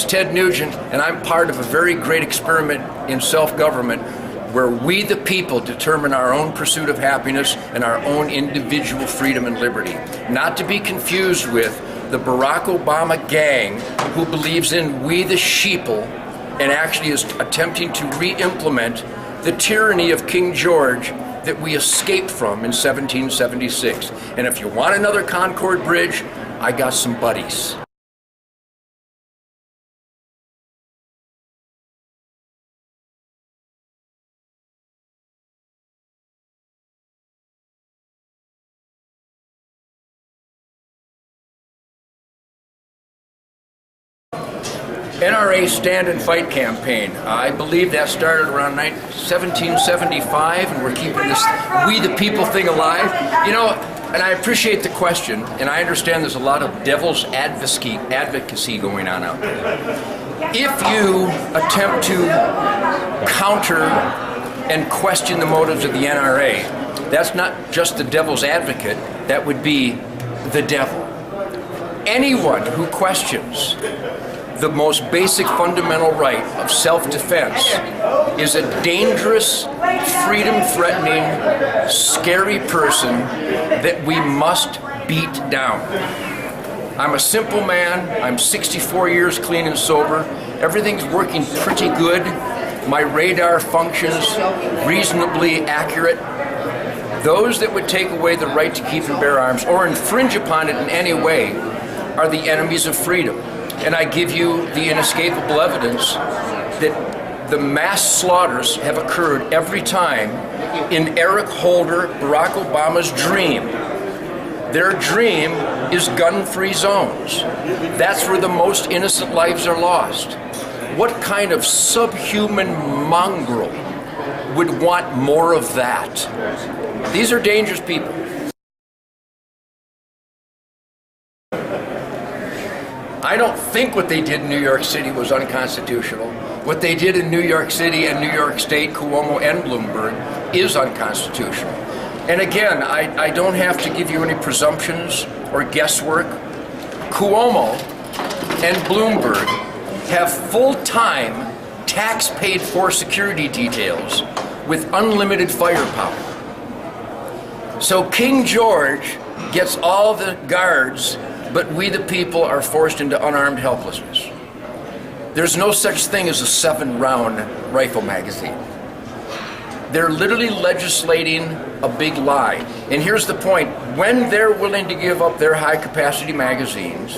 Ted Nugent, and I'm part of a very great experiment in self-government where we the people determine our own pursuit of happiness and our own individual freedom and liberty. Not to be confused with the Barack Obama gang who believes in we the sheeple and actually is attempting to re-implement the tyranny of King George that we escaped from in 1776. And if you want another Concord Bridge, I got some buddies. NRA Stand and Fight campaign. I believe that started around 1775, and we're keeping this we the people thing alive. You know, and I appreciate the question, and I understand there's a lot of devil's advocacy going on out there. If you attempt to counter and question the motives of the NRA, that's not just the devil's advocate, that would be the devil. Anyone who questions the most basic fundamental right of self-defense is a dangerous, freedom-threatening, scary person that we must beat down. I'm a simple man. I'm 64 years clean and sober. Everything's working pretty good. My radar functions reasonably accurate. Those that would take away the right to keep and bear arms or infringe upon it in any way are the enemies of freedom. And I give you the inescapable evidence that the mass slaughters have occurred every time in Eric Holder, Barack Obama's dream. Their dream is gun-free zones. That's where the most innocent lives are lost. What kind of subhuman mongrel would want more of that? These are dangerous people. I don't think what they did in New York City was unconstitutional. What they did in New York City and New York State, Cuomo and Bloomberg, is unconstitutional. And again, I don't have to give you any presumptions or guesswork. Cuomo and Bloomberg have full-time, tax-paid-for security details with unlimited firepower. So King George gets all the guards, but we the people are forced into unarmed helplessness. There's no such thing as a 7-round rifle magazine. They're literally legislating a big lie. And here's the point. When they're willing to give up their high-capacity magazines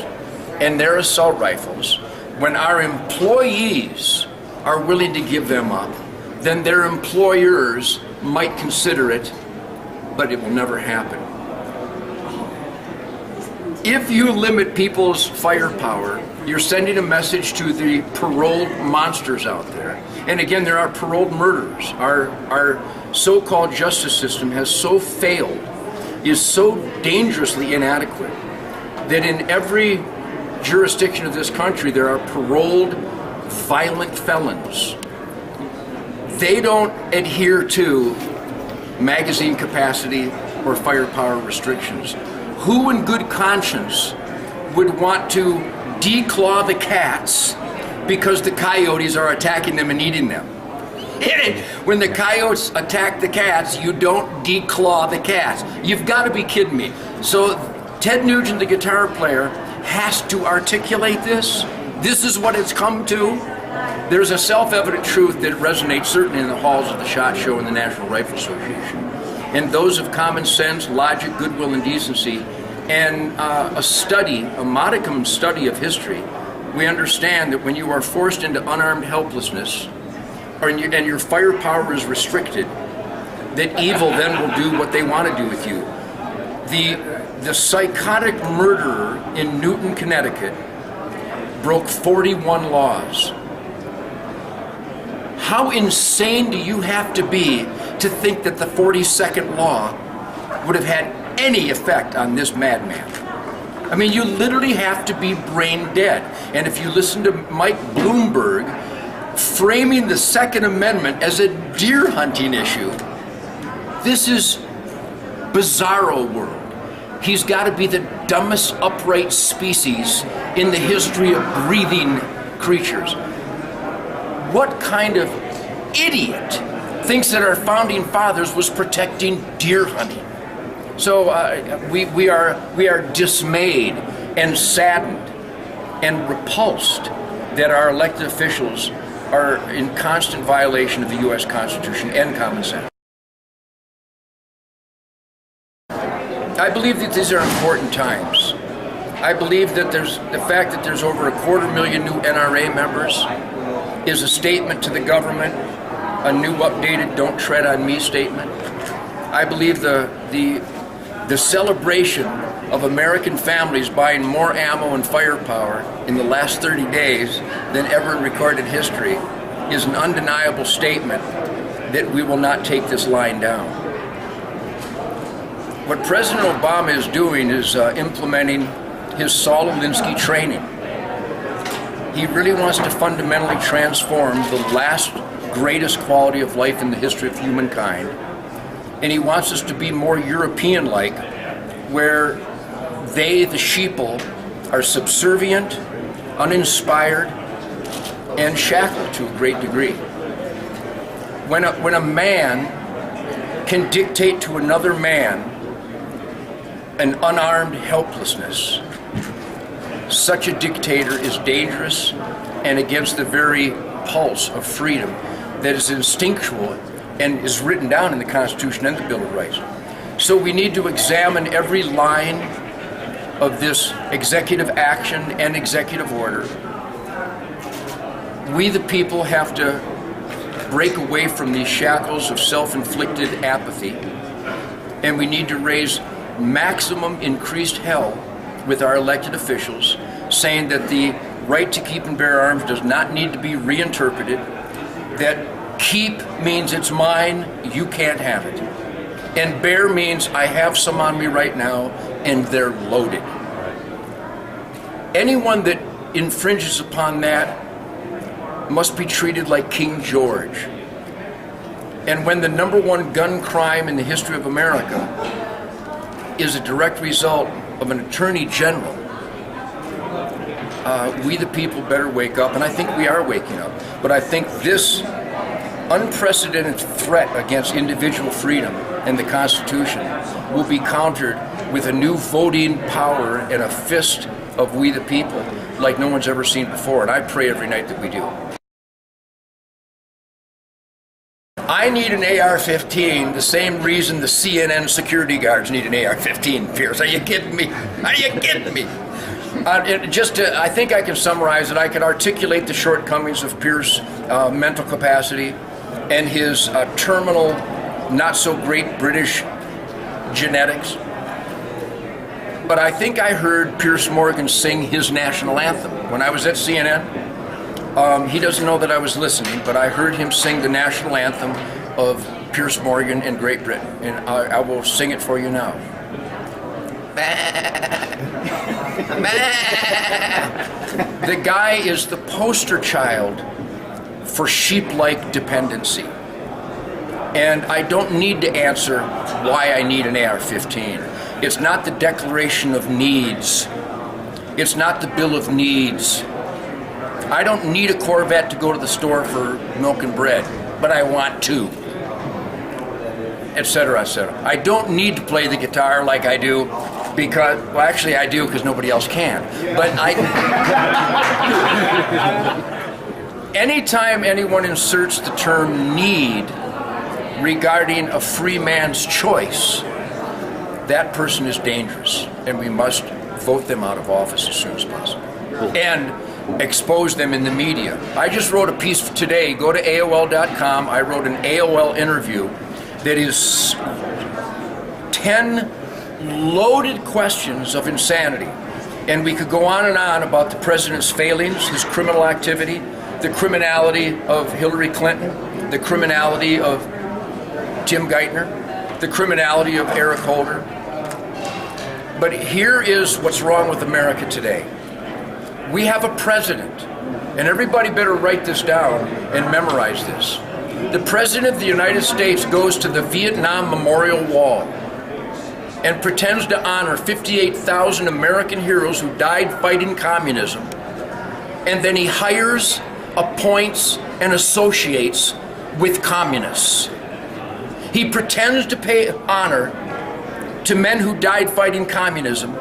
and their assault rifles, when our employees are willing to give them up, then their employers might consider it, but it will never happen. If you limit people's firepower, you're sending a message to the paroled monsters out there. And again, there are paroled murderers. Our so-called justice system has so failed, is so dangerously inadequate, that in every jurisdiction of this country there are paroled violent felons. They don't adhere to magazine capacity or firepower restrictions. Who in good conscience would want to declaw the cats because the coyotes are attacking them and eating them? When the coyotes attack the cats, you don't declaw the cats. You've got to be kidding me. So Ted Nugent, the guitar player, has to articulate this. This is what it's come to. There's a self-evident truth that resonates certainly in the halls of the SHOT Show and the National Rifle Association. And those of common sense, logic, goodwill, and decency, and a modicum study of history, we understand that when you are forced into unarmed helplessness, and your firepower is restricted, that evil then will do what they want to do with you. The psychotic murderer in Newton, Connecticut, broke 41 laws. How insane do you have to be to think that the 42nd law would have had any effect on this madman? I mean, you literally have to be brain dead. And if you listen to Mike Bloomberg framing the Second Amendment as a deer hunting issue, this is bizarro world. He's got to be the dumbest upright species in the history of breathing creatures. What kind of idiot thinks that our founding fathers was protecting deer hunting? So we are dismayed and saddened and repulsed that our elected officials are in constant violation of the U.S. Constitution and common sense. I believe that these are important times. I believe that the fact that there's over 250,000 new NRA members is a statement to the government, a new updated "Don't Tread on Me" statement. I believe the celebration of American families buying more ammo and firepower in the last 30 days than ever in recorded history is an undeniable statement that we will not take this line down. What President Obama is doing is implementing his Saul Alinsky training. He really wants to fundamentally transform the last greatest quality of life in the history of humankind. And he wants us to be more European-like, where they, the sheeple, are subservient, uninspired, and shackled to a great degree. When a man can dictate to another man an unarmed helplessness, such a dictator is dangerous and against the very pulse of freedom that is instinctual and is written down in the Constitution and the Bill of Rights. So we need to examine every line of this executive action and executive order. We, the people, have to break away from these shackles of self-inflicted apathy, and we need to raise maximum increased hell with our elected officials, saying that the right to keep and bear arms does not need to be reinterpreted, that keep means it's mine, you can't have it. And bear means I have some on me right now and they're loaded. Anyone that infringes upon that must be treated like King George. And when the #1 gun crime in the history of America is a direct result of an attorney general, we the people better wake up, and I think we are waking up. But I think this unprecedented threat against individual freedom and the Constitution will be countered with a new voting power and a fist of we the people like no one's ever seen before, and I pray every night that we do. I need an AR-15 the same reason the CNN security guards need an AR-15, Piers. Are you kidding me? Are you kidding me? I think I can summarize it. I can articulate the shortcomings of Piers' mental capacity and his terminal, not-so-great British genetics. But I think I heard Piers Morgan sing his national anthem. When I was at CNN, he doesn't know that I was listening, but I heard him sing the national anthem of Piers Morgan in Great Britain, and I will sing it for you now. The guy is the poster child for sheep-like dependency. And I don't need to answer why I need an AR-15. It's not the Declaration of Needs. It's not the Bill of Needs. I don't need a Corvette to go to the store for milk and bread, but I want to, etc., etc. I don't need to play the guitar like I do because, well, actually I do because nobody else can. But anytime anyone inserts the term need regarding a free man's choice, that person is dangerous, and we must vote them out of office as soon as possible. And expose them in the media. I just wrote a piece today. Go to AOL.com. I wrote an AOL interview that is 10 loaded questions of insanity. And we could go on and on about the president's failings, his criminal activity, the criminality of Hillary Clinton, the criminality of Tim Geithner, the criminality of Eric Holder. But here is what's wrong with America today. We have a president, and everybody better write this down and memorize this. The President of the United States goes to the Vietnam Memorial Wall and pretends to honor 58,000 American heroes who died fighting communism, and then he hires, appoints, and associates with communists. He pretends to pay honor to men who died fighting communism,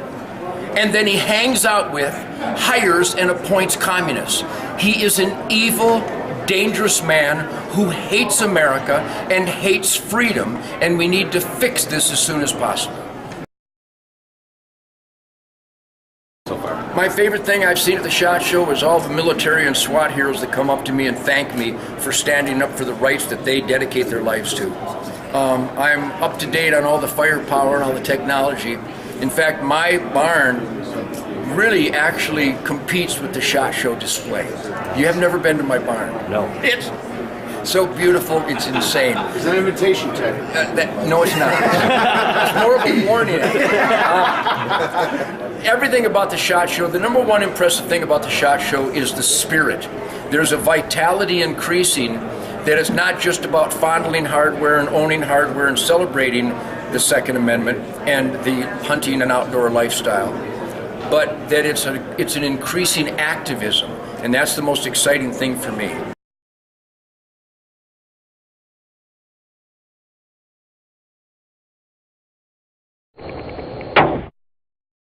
and then he hangs out with, hires, and appoints communists. He is an evil, dangerous man who hates America and hates freedom, and we need to fix this as soon as possible. My favorite thing I've seen at the SHOT Show is all the military and SWAT heroes that come up to me and thank me for standing up for the rights that they dedicate their lives to. I'm up to date on all the firepower and all the technology. In fact, my barn really actually competes with the SHOT Show display. You have never been to my barn? No. It's so beautiful, it's insane. It's an invitation tag. No, it's not. It's more of a warning. Everything about the SHOT Show, the number one impressive thing about the SHOT Show is the spirit. There's a vitality increasing that is not just about fondling hardware and owning hardware and celebrating the Second Amendment and the hunting and outdoor lifestyle, but that it's an increasing activism, and that's the most exciting thing for me.